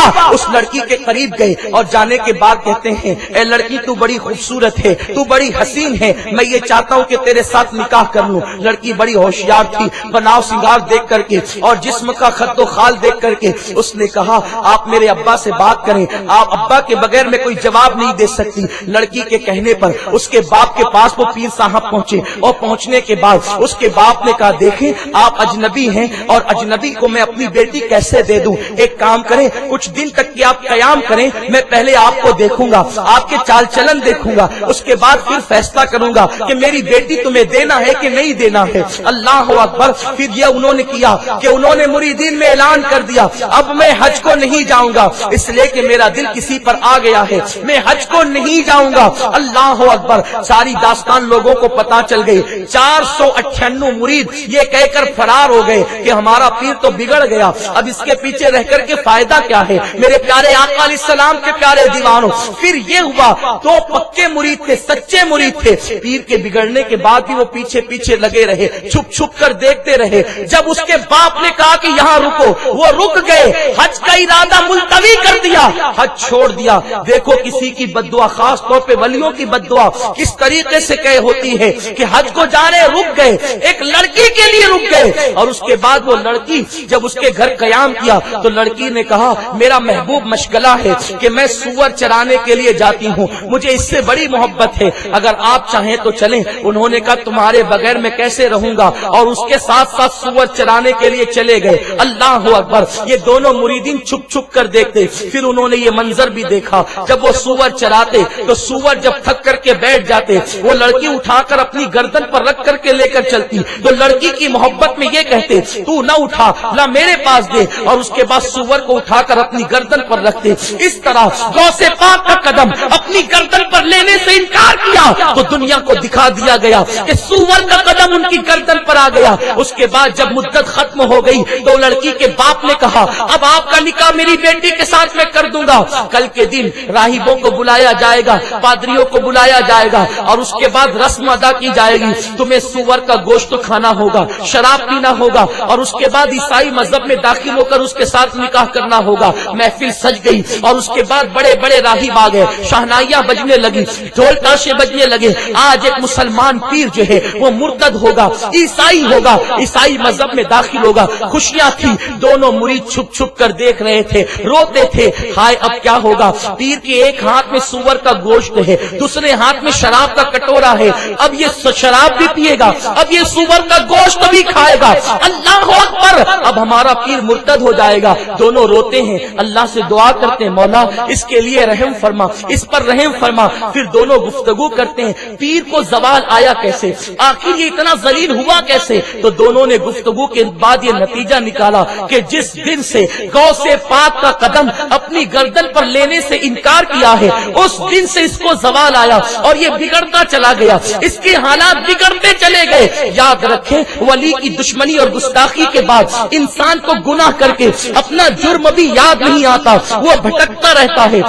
صبح اس لڑکی کے قریب گئے اور جانے کے بعد کہتے ہیں اے لڑکی تو بڑی خوبصورت ہے, تو بڑی حسین ہے, میں یہ چاہتا ہوں کہ تیرے ساتھ نکاح کر لوں. لڑکی بڑی ہوشیار تھی, بناؤ سنگار دیکھ کر کے اور جسم کا خط و خال دیکھ کر کے اس نے کہا آپ میرے ابا سے بات کریں, آپ ابا کے بغیر میں کوئی جواب نہیں دے سکتی. لڑکی کے کہنے پر اس کے باپ کے پاس وہ پیر صاحب پہنچے اور پہنچنے کے بعد اس کے باپ نے کہا دیکھیں آپ اجنبی ہیں اور اجنبی کو میں اپنی بیٹی کیسے دے دوں, ایک کام کریں کچھ دن تک کہ آپ قیام کریں, میں پہلے آپ کو دیکھوں گا, آپ کے چال چلن دیکھوں گا, اس کے بعد پھر فیصلہ کروں گا کہ میری بیٹی تمہیں دینا ہے کہ نہیں دینا ہے. اللہ اکبر. پھر یہ انہوں نے کیا کہ انہوں نے مریدین میں اعلان کر دیا اب میں حج کو نہیں جاؤں گا اس لیے کہ میرا دل کسی پر آ گیا ہے, میں حج کو نہیں جاؤں گا. اللہ اکبر. ساری داستان لوگوں کو پتا چل گئی. 498 مرید یہ کہہ کر فرار ہو گئے کہ ہمارا پیر تو بگڑ گیا, اب اس کے پیچھے رہ کر کے فائدہ کیا ہے. میرے پیارے آقا علیہ السلام کے پیارے دیوانوں, پھر یہ ہوا دو پکے مرید تھے, سچے مرید تھے, پیر کے بگڑنے کے بعد بھی وہ پیچھے پیچھے لگے رہے, چھپ چھپ کر دیکھتے رہے. جب اس کے باپ نے کہا کہ یہاں رکو, وہ رک گئے, حج کا ارادہ ملتوی کر دیا, حج چھوڑ دیا. دیکھو کسی کی بددعا, خاص طور پہ ولیوں کی بددعا کس طریقے سے کہ ہوتی ہے کہ حج کو جانے رک گئے, ایک لڑکی کے لیے رک گئے. اور اس کے بعد وہ لڑکی جب اس کے گھر قیام کیا تو لڑکی نے کہا میرا محبوب مشغلہ ہے کہ میں سور چرانے کے لیے جاتی ہوں, مجھے اس سے بڑی محبت ہے, اگر آپ چاہیں تو چلیں. انہوں نے کہا تمہارے بغیر میں کیسے رہوں گا, اور اس کے ساتھ ساتھ سور چرانے کے لیے چلے گئے. اللہ اکبر. یہ دونوں مریدین چھپ چھپ کر دیکھتے. پھر انہوں نے یہ منظر بھی دیکھا, جب وہ سور چراتے تو سور جب تھک کر کے بیٹھ جاتے, وہ لڑکی اٹھا کر اپنی گردن پر رکھ کر کے لے کر چلتی, تو لڑکی کی محبت میں یہ کہتے تو نہ اٹھا, نہ میرے پاس دے, اور اس کے بعد سور کو اٹھا کر اپنی گردن پر رکھتے. اس طرح غوث پاک کا قدم اپنی گردن پر لینے سے انکار کیا تو دنیا کو دکھا دیا گیا کہ سور کا قدم ان کی گردن پر آ گیا. اس کے بعد جب مدت ختم ہو گئی تو لڑکی کے باپ نے کہا اب آپ کا نکاح میری بیٹی کے ساتھ میں کر دوں گا. کل کے دن راہبوں کو بلایا جائے گا, پادریوں کو بلایا جائے گا, اور اس کے بعد رسم ادا کی جائے گی. تمہیں سور کا گوشت کھانا ہوگا, شراب پینا ہوگا, اور اس کے بعد عیسائی مذہب میں داخل ہو کر اس کے ساتھ نکاح کرنا ہوگا. محفل سج گئی اور اس کے بعد بڑے بڑے راہب آ گئے, شہنائیاں بجنے لگی, ڈھول تاشے بجنے لگے. آج ایک مسلمان پیر جو ہے وہ مرتد ہوگا, عیسائی ہوگا, عیسائی مذہب میں داخل ہوگا. خوشیاں تھی, دونوں مرید چھپ چھپ کر دیکھ رہے تھے, روتے تھے, ہائے اب کیا ہوگا. پیر کے ایک ہاتھ میں سور کا گوشت ہے, دوسرے ہاتھ میں شراب کا کٹورا ہے, اب یہ شراب بھی پیے گا, اب یہ سور کا گوشت بھی کھائے گا. اللہ اکبر. اب ہمارا پیر مرتد ہو جائے گا. دونوں روتے ہیں, اللہ سے دعا کرتے ہیں مولا اس کے لیے رحم فرما, اس پر رحم فرما. پھر دونوں گفتگو کرتے ہیں پیر کو زوال آیا کیسے, آخر یہ اتنا ذلیل ہوا کیسے. تو دونوں نے گفتگو کے بعد یہ نتیجہ نکالا کہ جس دن سے غوث پاک کا قدم اپنی گردن پر لینے سے انکار کیا ہے اس دن سے اس کو زوال آیا اور یہ بگڑتا چلا گیا, اس کے حالات بگڑتے چلے گئے. یاد رکھیں ولی کی دشمنی اور گستاخی کے بعد انسان کو گناہ کر کے اپنا جرم بھی یاد نہیں آتا, وہ بھٹکتا رہتا ہے,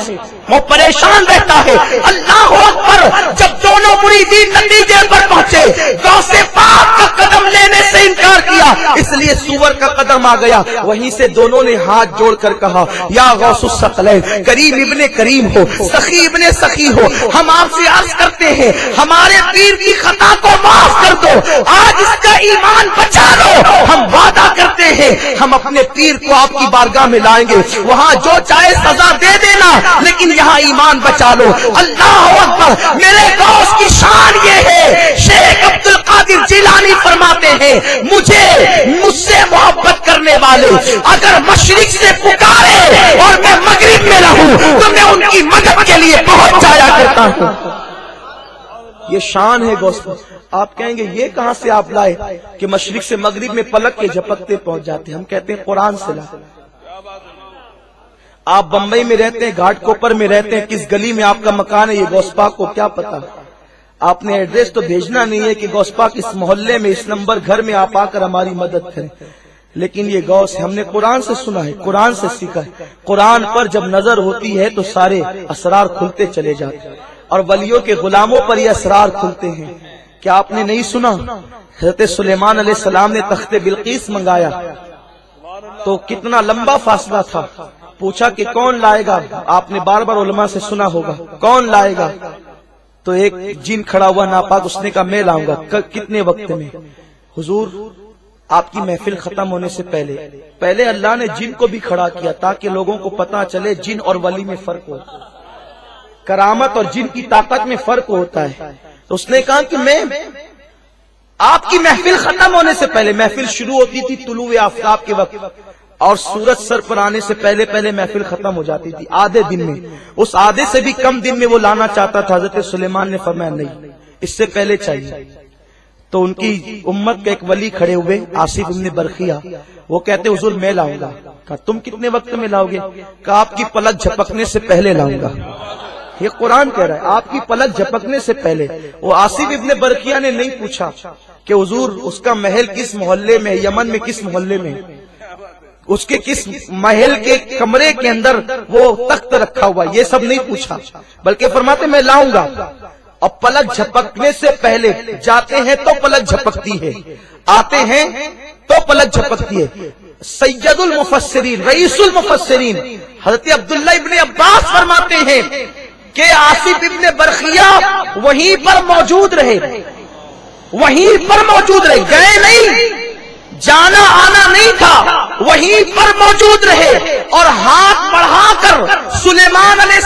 وہ پریشان رہتا ہے. اللہ اکبر. جب دونوں مریدین نتیجے پر پہنچے, غوث پاک کا قدم لینے سے انکار کیا, اس لیے سور کا قدم آ گیا. وہیں سے دونوں نے ہاتھ جوڑ کر کہا یا غوث الثقلین, کریم ابن کریم ہو, سخی ابن سخی ہو, ہم آپ سے عرض کرتے ہیں ہمارے پیر کی خطا کو معاف کر دو, آج اس کا ایمان بچا لو. ہم وعدہ کرتے ہیں ہم اپنے پیر کو آپ کی بارگاہ میں لائیں گے, وہاں جو چاہے سزا دے دینا لیکن یہاں ایمان بچا لو. اللہ اکبر. میرے غوث کی شان یہ ہے, شیخ عبد القادر جیلانی فرماتے ہیں مجھ سے محبت کرنے والے اگر مشرق سے پکارے اور میں مغرب میں رہوں تو میں ان کی مدد کے لیے پہنچ جایا کرتا ہوں. یہ شان ہے غوث. آپ کہیں گے یہ کہاں سے آپ لائے کہ مشرق سے مغرب میں پلک کے جھپکتے پہنچ جاتے. ہم کہتے ہیں قرآن سے لائے. آپ بمبئی میں رہتے ہیں, گھاٹ کوپر میں رہتے ہیں, کس گلی میں آپ کا مکان ہے یہ غوث پاک کو کیا پتا. آپ نے ایڈریس تو بھیجنا نہیں ہے کہ غوث پاک اس محلے میں اس نمبر گھر میں آپ آ کر ہماری مدد کریں, لیکن یہ غوث ہم نے قرآن سے سنا ہے, قرآن سے سیکھا ہے. قرآن پر جب نظر ہوتی ہے تو سارے اسرار کھلتے چلے جاتے ہیں, اور ولیوں کے غلاموں پر یہ اسرار کھلتے ہیں. کیا آپ نے نہیں سنا حضرت سلیمان علیہ السلام نے تخت بلقیس منگایا تو کتنا لمبا فاصلہ تھا, پوچھا کہ کون لائے گا؟ آپ نے بار بار علماء سے سنا ہوگا کون لائے گا؟ تو ایک جن کھڑا ہوا ناپاک، اس نے کہا میں لاؤں گا۔ کتنے وقت میں؟ حضور آپ کی محفل ختم ہونے سے پہلے اللہ نے جن کو بھی کھڑا کیا تاکہ لوگوں کو پتا چلے جن اور ولی میں فرق ہوتا ہے، کرامت اور جن کی طاقت میں فرق ہوتا ہے۔ تو اس نے کہا کہ میں آپ کی محفل ختم ہونے سے پہلے، محفل شروع ہوتی تھی طلوع آفتاب کے وقت اور سورج سر پر آنے سے پہلے محفل ختم ہو جاتی تھی آدھے دن میں، اس آدھے سے بھی کم دن میں وہ لانا چاہتا تھا۔ حضرت سلیمان نے فرمایا نہیں، اس سے پہلے چاہیے۔ تو ان کی امت کے ایک ولی کھڑے ہوئے آصف ابن برخیہ، وہ کہتے حضور میں لاؤں گا۔ کہا تم کتنے وقت میں لاؤ گے؟ کہا آپ کی پلک جھپکنے سے پہلے لاؤں گا۔ یہ قرآن کہہ رہا ہے آپ کی پلک جھپکنے سے پہلے۔ وہ آصف ابن برخیہ نے نہیں پوچھا کہ حضور اس کا محل کس محلے میں، یمن میں کس محلے میں، اس کے کس محل کے کمرے کے اندر وہ تخت رکھا ہوا، یہ سب نہیں پوچھا، بلکہ فرماتے میں لاؤں گا۔ اور پلک جھپکنے سے پہلے جاتے ہیں تو پلک جھپکتی ہے، آتے ہیں تو پلک جھپکتی ہے۔ سید المفسرین، رئیس المفسرین حضرت عبداللہ ابن عباس فرماتے ہیں کہ آصف ابن برخیہ وہیں پر موجود رہے، وہیں پر موجود رہے، گئے نہیں، جانا آنا نہیں تھا، وہیں پر موجود رہے اور ہاتھ بڑھا کر سلیمان علیہ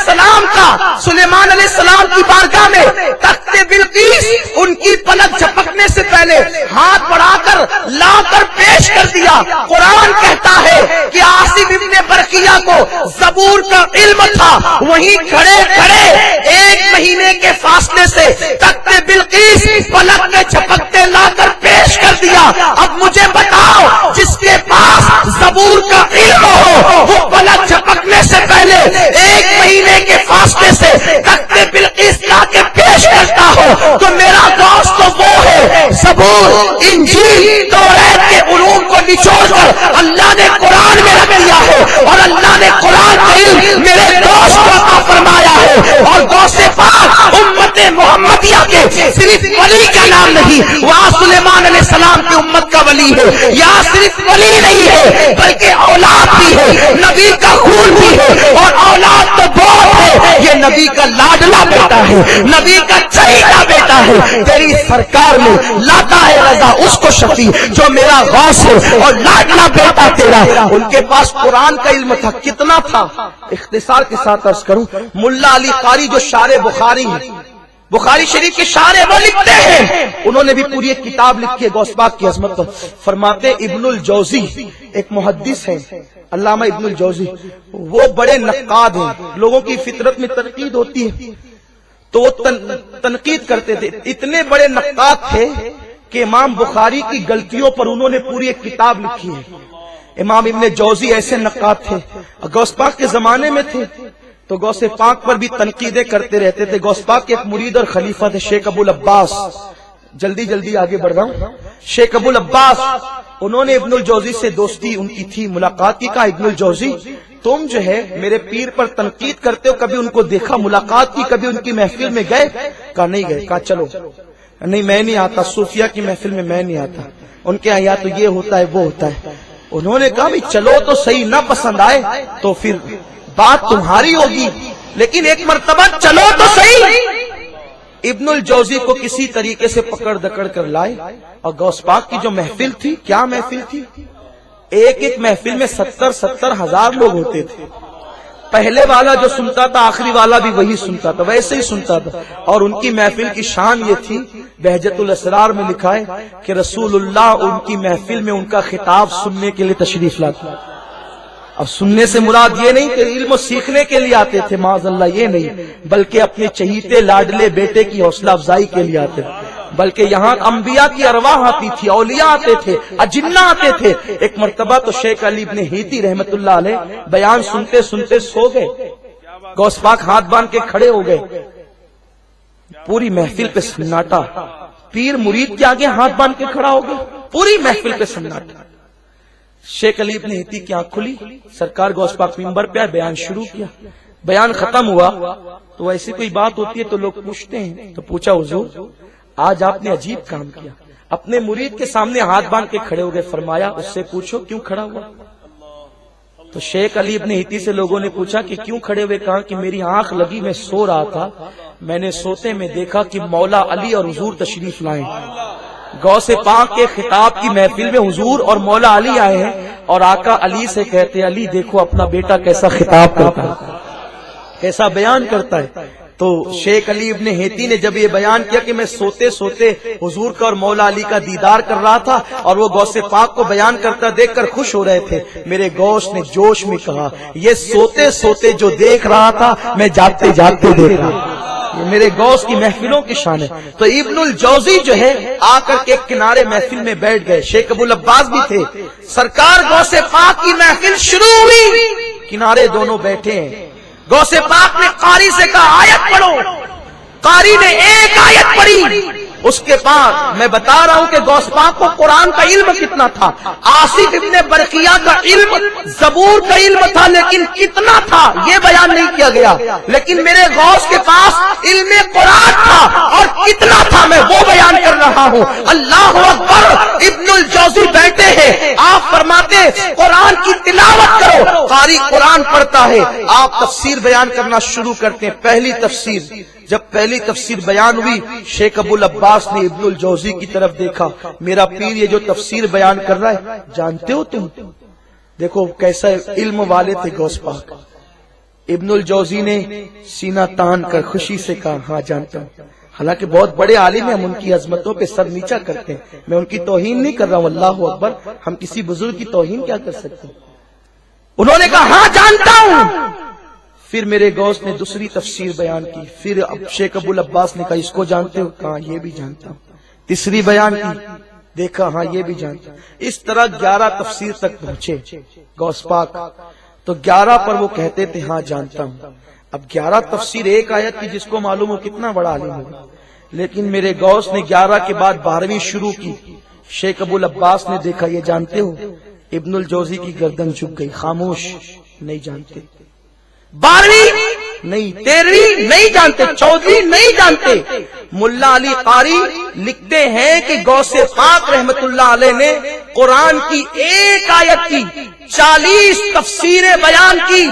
السلام کی بارگاہ میں تخت بلقیس ان کی پلک جھپکنے سے پہلے ہاتھ بڑھا کر لا کر پیش کر دیا۔ قرآن کہتا ہے کہ آصف ابن برخیہ کو زبور کا علم تھا، وہیں کھڑے کھڑے 1 مہینے کے فاصلے سے تخت بلقیس پلک میں جھپکتے لا کر پیش کر دیا۔ اب مجھے بتاؤ جس کے پاس زبور کا علم ہو وہ پلک جھپکنے سے پہلے 1 مہینے کے فاصلے سے تخت بلقیس لا کے پیش کرتا ہو تو میرا دوست تو وہ ہے زبور، انجیل، توریت کے علوم کو نچوڑ کر اللہ نے قرآن میں رکھ دیا ہے اور اللہ نے قرآن کا علم میرے دوست کو عطا فرمایا ہے۔ اور غوث پاک امت محمدیہ کے صرف ولی کا نام نہیں، وہاں سلیمان علیہ السلام کی امت کا ولی ہے، یہاں صرف ولی نہیں ہے بلکہ اولاد بھی ہے، نبی کا خون بھی ہے، اور اولاد تو بہت ہے، یہ نبی کا لاڈلا بیٹا ہے، نبی کا چہیتا بیٹا ہے۔ تیری سرکار میں لاتا ہے رضا اس کو شفیع جو میرا غوث ہے اور لاڈلا بیٹا تیرا۔ ان کے پاس قرآن کا علم تھا، کتنا تھا؟ اختصار کے ساتھ عرض کروں، ملا علی قاری جو شارح بخاری ہے، بخاری شریف کے شارح وہ لکھتے ہیں، انہوں نے بھی پوری ایک کتاب لکھی ہے غوث پاک کی عظمت کو۔ فرماتے ابن الجوزی ایک محدث ہے، علامہ ابن الجوزی، وہ بڑے نقاد ہیں، لوگوں کی فطرت میں تنقید ہوتی ہے تو وہ تنقید کرتے تھے، اتنے بڑے نقاد تھے کہ امام بخاری کی غلطیوں پر انہوں نے پوری ایک کتاب لکھی ہے۔ امام ابن جوزی ایسے نقاد تھے، غوث پاک کے زمانے میں تھے تو غوث پاک پر بھی تنقیدیں کرتے رہتے تھے۔ غوث پاک کے ایک مرید اور خلیفہ تھے شیخ ابو العباس، جلدی آگے بڑھ رہا ہوں، شیخ ابو العباس، انہوں نے ابن الجوزی سے دوستی ان کی تھی، ملاقات کی۔ کہا ابن الجوزی تم جو ہے میرے پیر پر تنقید کرتے ہو، کبھی ان کو دیکھا، ملاقات کی، کبھی ان کی محفل میں گئے؟ کہا نہیں گئے۔ کہا چلو، نہیں میں نہیں آتا، صوفیہ کی محفل میں میں نہیں آتا، ان کے یہاں تو یہ ہوتا ہے وہ ہوتا ہے۔ انہوں نے کہا بھی چلو تو صحیح، نہ پسند آئے تو پھر بات تمہاری ہوگی، لیکن ایک مرتبہ چلو تو صحیح۔ ابن الجوزی کو کسی طریقے سے پکڑ دکڑ کر لائے اور غوث پاک کی جو محفل تھی، کیا محفل تھی، ایک محفل میں 70 ہزار لوگ ہوتے تھے، پہلے والا جو سنتا تھا آخری والا بھی وہی سنتا تھا، ویسے ہی سنتا تھا۔ اور ان کی محفل کی شان یہ تھی، بہجت الاسرار میں لکھا ہے کہ رسول اللہ ان کی محفل میں ان کا خطاب سننے کے لیے تشریف لاتے۔ اب سننے سے مراد یہ نہیں کہ علم و سیکھنے کے لیے آتے تھے، معاذ اللہ یہ نہیں، بلکہ اپنے چہیتے لاڈلے بیٹے کی حوصلہ افزائی کے لیے آتے تھے۔ بلکہ یہاں انبیاء کی ارواح آتی تھی، اولیاء آتے تھے، اجنہ آتے تھے۔ ایک مرتبہ تو شیخ علی بن ہیتی رحمت اللہ علیہ بیان سنتے سنتے سو گئے، غوث پاک ہاتھ باندھ کے کھڑے ہو گئے، پوری محفل پہ سناٹا، پیر مرید کے آگے ہاتھ باندھ کے کھڑا ہو گیا، پوری محفل پہ سناٹا۔ شیخ علی بن ہیتی کی آنکھ کھلی، سرکار غوث پاک منبر پہ آئے، بیان شروع کیا۔ بیان ختم ہوا تو ایسی کوئی بات ہوتی ہے تو لوگ پوچھتے ہیں، تو پوچھا حضور آج آپ نے عجیب کام کیا، اپنے مرید کے سامنے ہاتھ باندھ کے کھڑے ہو گئے۔ فرمایا اس سے پوچھو کیوں کھڑا ہوا؟ تو شیخ علی ابن ہتی سے لوگوں نے پوچھا کہ کیوں کھڑے ہوئے؟ کہا کہ میری آنکھ لگی، میں سو رہا تھا، میں نے سوتے میں دیکھا کہ مولا علی اور حضور تشریف لائیں، غوث پاک کے خطاب کی محفل میں حضور اور مولا علی آئے ہیں، اور آقا علی سے کہتے علی دیکھو اپنا بیٹا کیسا خطاب کرتا ہے، کیسا بیان کرتا ہے۔ تو شیخ علی ابن ہیتی نے جب یہ بیان کیا کہ میں سوتے سوتے حضور کا اور مولا علی کا دیدار کر رہا تھا اور وہ غوث پاک کو بیان کرتا دیکھ کر خوش ہو رہے تھے، میرے غوث نے جوش میں کہا یہ سوتے سوتے جو دیکھ رہا تھا میں جاگتے جاگتے دیکھ رہا ہوں۔ یہ میرے غوث کی محفلوں کی شان ہے۔ تو ابن الجوزی جو ہے آ کر کے ایک کنارے محفل میں بیٹھ گئے، شیخ ابو العباس بھی تھے، سرکار غوث پاک کی محفل شروع ہوئی، کنارے دونوں بیٹھے ہیں۔ غوث پاک نے قاری سے کہا آیت پڑھو، قاری نے ایک آیت پڑھی، اس کے بعد میں بتا رہا ہوں کہ غوث پاک کو قرآن کا علم کتنا تھا، آصف ابن برقیہ کا علم، زبور کا علم تھا، لیکن کتنا تھا یہ بیان نہیں کیا گیا، لیکن میرے غوث کے پاس علم قرآن تھا اور کتنا تھا میں وہ بیان کر رہا ہوں۔ اللہ اکبر۔ ابن الجوزی بیٹھے ہیں، آپ فرماتے قرآن کی تلاوت کرو، قاری قرآن پڑھتا ہے، آپ تفسیر بیان کرنا شروع کرتے ہیں۔ پہلی تفسیر، جب پہلی تفسیر بیان ہوئی شیخ ابو العباس نے ابن الجوزی کی طرف دیکھا، میرا پیر یہ جو تفسیر بیان کر رہا ہے جانتے ہو تم؟ دیکھو کیسا علم والے تھے غوث پاک۔ ابن الجوزی نے سینہ تان کر خوشی سے کہا ہاں جانتا ہوں، حالانکہ بہت بڑے عالم ہیں، ہم ان کی عظمتوں پہ سر نیچا کرتے ہیں، میں ان کی توہین نہیں کر رہا ہوں، اللہ اکبر، ہم کسی بزرگ کی توہین کیا کر سکتے ہیں۔ انہوں نے کہا ہاں جانتا ہوں۔ پھر میرے غوث نے دوسری تفسیر بیان کی، پھر شیخ ابو العباس نے کہا اس کو جانتے ہو؟ کہا یہ بھی جانتا ہوں۔ تیسری بیان کی، دیکھا ہاں یہ بھی جانتا ہوں۔ اس طرح 11 تفسیر تک پہنچے غوث پاک، تو 11 پر وہ کہتے تھے ہاں جانتا ہوں۔ اب 11 تفسیر ایک آیت کی، جس کو معلوم ہو کتنا بڑا عالم ہوگا، لیکن میرے غوث نے 11 کے بعد 12ویں شروع کی۔ شیخ ابو العباس نے دیکھا یہ جانتے ہو؟ ابن الجوزی کی گردن جھک گئی، خاموش، نہیں جانتے۔ 12ویں نہیں، 13ویں نہیں جانتے، 14ویں نہیں جانتے۔ ملا علی قاری لکھتے ہیں کہ غوث پاک رحمت اللہ علیہ نے قرآن کی ایک آیت کی 40 تفسیریں بیان کی،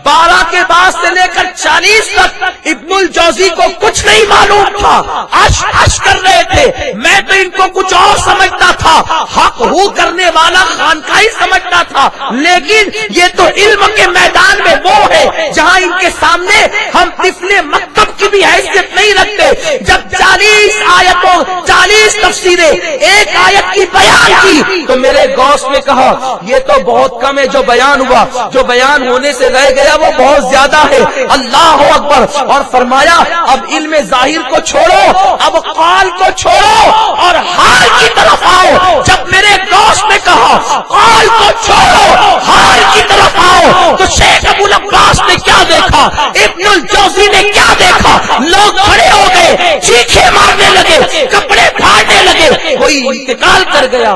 12 کے بعد سے لے کر 40 تک ابن الجوزی کو کچھ نہیں معلوم تھا، اش کر رہے تھے، میں تو ان کو کچھ اور سمجھتا تھا، حق ہو کرنے والا خانقاہی سمجھتا تھا، لیکن یہ تو علم کے میدان میں وہ ہے جہاں ان کے سامنے ہم طفل مکتب کی بھی حیثیت نہیں رکھتے۔ جب 40 آیتوں 40 تفسیریں ایک آیت کی بیان کی تو میرے غوث نے کہا یہ تو بہت کم ہے، جو بیان ہوا، جو بیان ہونے سے رہ گیا وہ بہت زیادہ ہے، اللہ اکبر۔ اور فرمایا اب علم ظاہر کو چھوڑو، اب قال کو چھوڑو اور حال کی طرف آؤ۔ جب میرے غوث نے کہا قال کو چھوڑو، حال کی طرف آؤ، تو شیخ ابو العباس نے کیا دیکھا، ابن الجوزی نے کیا دیکھا، لوگ کھڑے ہو گئے، چیخے مارنے لگے، کپڑے پھاڑنے لگے، کوئی انتقال کر گیا،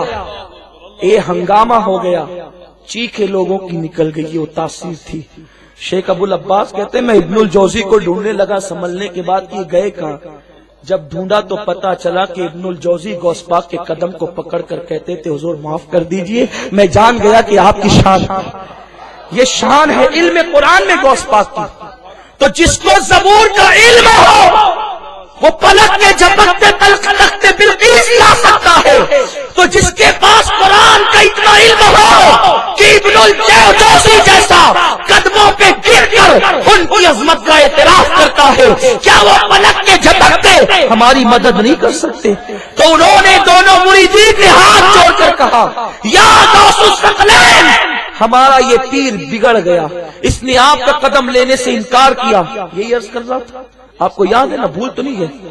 اے ہنگامہ ہو گیا، چیخے لوگوں کی نکل گئی، وہ تاثیر تھی۔ شیخ ابو العباس کہتے ہیں میں ابن الجوزی کو ڈھونڈنے لگا، سنبھلنے کے بعد کہ گئے کہاں، جب ڈھونڈا تو پتا چلا کہ ابن الجوزی غوث پاک کے قدم کو پکڑ کر کہتے تھے حضور معاف کر دیجئے، میں جان گیا کہ آپ کی شان، یہ شان ہے علم قرآن میں غوث پاک کی۔ تو جس کو زبور کا علم ہو وہ پلک کے جھپکتے تختے بلقیس لا سکتا ہے، تو جس کے پاس قرآن کا اتنا علم ہو کہ ابن الجوزی جیسا قدموں پہ گر کر ان کی عظمت کا اعتراف کرتا ہے، کیا وہ پلک کے جھپکتے ہماری مدد نہیں کر سکتے؟ تو انہوں نے دونوں مریدین نے ہاتھ جوڑ کر کہا یا غوث الثقلین، ہمارا یہ پیر بگڑ گیا، اس نے آپ کا قدم لینے سے انکار کیا۔ یہی عرض کر رہا تھا، آپ کو یاد ہے نا، بھول تو نہیں گئے؟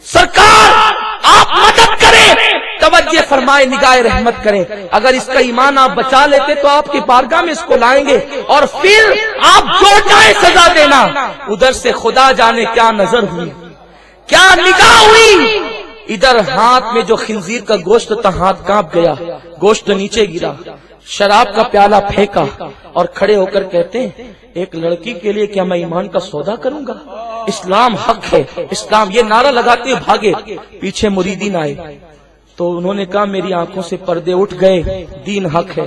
سرکار آپ مدد کریں، توجہ فرمائے، نگاہ رحمت کریں، اگر اس کا ایمان آپ بچا لیتے تو آپ کی بارگاہ میں اس کو لائیں گے اور پھر آپ جو چاہے سزا دینا۔ ادھر سے خدا جانے کیا نظر ہوئی، کیا نگاہ ہوئی، ادھر ہاتھ میں جو خنزیر کا گوشت تھا ہاتھ کانپ گیا، گوشت نیچے گرا، شراب کا پیالہ پھینکا اور کھڑے ہو کر کہتے ہیں ایک لڑکی کے لیے کیا میں ایمان کا سودا کروں گا، اسلام حق ہے، اسلام، یہ نعرہ لگاتے بھاگے۔ پیچھے مریدین آئے تو انہوں نے کہا میری آنکھوں سے پردے اٹھ گئے، دین حق ہے۔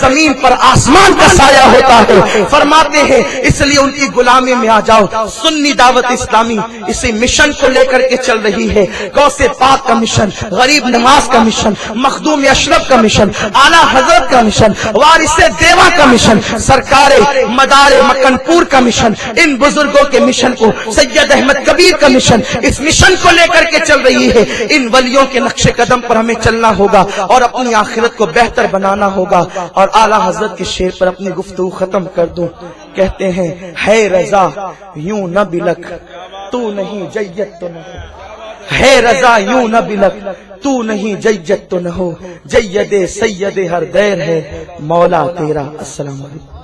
زمین پر آسمان کا سایہ ہوتا ہے. فرماتے ہیں اس لیے ان کی غلامی میں آ جاؤ. سنی دعوت اسلامی اسی مشن کو لے کر کے چل رہی ہے. غوث پاک کا مشن, غریب نواز کا مشن, مخدوم اشرف کا مشن, اعلیٰ حضرت کا مشن, وارث دیوا کا مشن, سرکار مدار مکن پور کا مشن, ان بزرگوں کے مشن کو, سید احمد کبیر کا مشن, اس مشن کو لے کر کے چل رہی ہے. ان ولیوں کے نقش قدم پر ہمیں چلنا ہوگا اور اپنی آخرت کو بہتر بنانا ہوگا. اور اعلیٰ حضرت کے شعر پر اپنی گفتگو ختم کر دوں. کہتے ہیں ہے رضا یوں نہ بلک تو نہیں جیت تو نہ ہو, ہے رضا یوں نہ بلک تو نہیں جیت تو نہ ہو, جید سید ہر دیر ہے مولا تیرا. السلام علیکم.